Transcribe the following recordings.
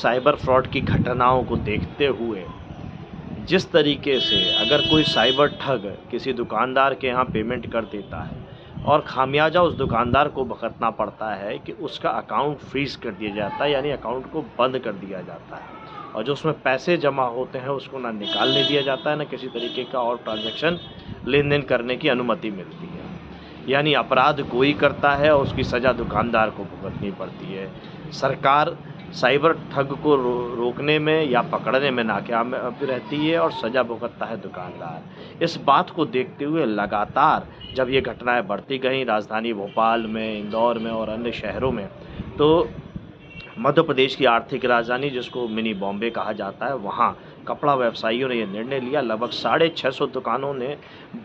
Cyber fraud की घटनाओं को देखते हुए जिस तरीके से अगर कोई साइबर ठग किसी दुकानदार के यहाँ पेमेंट कर देता है और खामियाजा उस दुकानदार को भुगतना पड़ता है कि उसका अकाउंट फ्रीज कर दिया जाता है, यानी अकाउंट को बंद कर दिया जाता है और जो उसमें पैसे जमा होते हैं उसको ना निकालने दिया जाता है, ना किसी तरीके का और ट्रांजैक्शन लेन देन करने की अनुमति मिलती है। यानी अपराध कोई करता है और उसकी सज़ा दुकानदार को भुगतनी पड़ती है। सरकार साइबर ठग को रोकने में या पकड़ने में नाकाम रहती है और सज़ा भुगतता है दुकानदार। इस बात को देखते हुए लगातार जब ये घटनाएं बढ़ती गईं राजधानी भोपाल में, इंदौर में और अन्य शहरों में, तो मध्य प्रदेश की आर्थिक राजधानी जिसको मिनी बॉम्बे कहा जाता है, वहाँ कपड़ा व्यवसायियों ने यह निर्णय लिया। लगभग 650 दुकानों ने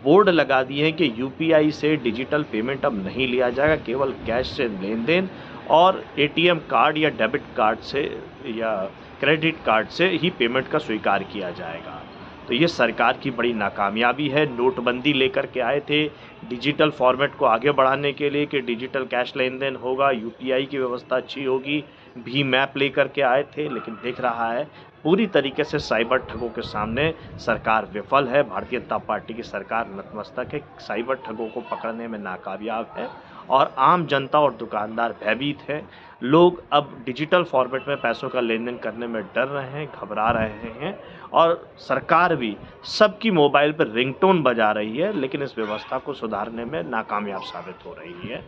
बोर्ड लगा दिए हैं कि यूपीआई से डिजिटल पेमेंट अब नहीं लिया जाएगा, केवल कैश से लेन देन और एटीएम कार्ड या डेबिट कार्ड से या क्रेडिट कार्ड से ही पेमेंट का स्वीकार किया जाएगा। तो ये सरकार की बड़ी नाकामयाबी है। नोटबंदी लेकर के आए थे डिजिटल फॉर्मेट को आगे बढ़ाने के लिए कि डिजिटल कैश लेन देन होगा, यूपीआई की व्यवस्था अच्छी होगी, भीम ऐप लेकर के आए थे, लेकिन दिख रहा है पूरी तरीके से साइबर ठगों के सामने सरकार विफल है। भारतीय जनता पार्टी की सरकार नतमस्तक है, साइबर ठगों को पकड़ने में नाकामयाब है और आम जनता और दुकानदार भयभीत हैं। लोग अब डिजिटल फॉर्मेट में पैसों का लेन देन करने में डर रहे हैं, घबरा रहे हैं और सरकार भी सबकी मोबाइल पर रिंगटोन बजा रही है, लेकिन इस व्यवस्था को सुधारने में नाकामयाब साबित हो रही है।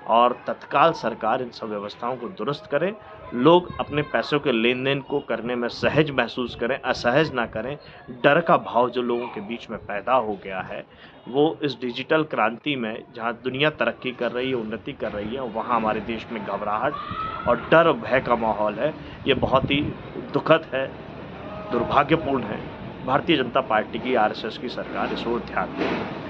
और तत्काल सरकार इन सब व्यवस्थाओं को दुरुस्त करे, लोग अपने पैसों के लेन देन को करने में सहज महसूस करें, असहज ना करें। डर का भाव जो लोगों के बीच में पैदा हो गया है, वो इस डिजिटल क्रांति में जहाँ दुनिया तरक्की कर रही है, उन्नति कर रही है, वहाँ हमारे देश में घबराहट और डर और भय का माहौल है। ये बहुत ही दुखद है, दुर्भाग्यपूर्ण है। भारतीय जनता पार्टी की, आरएसएस की सरकार इस ओर ध्यान दें।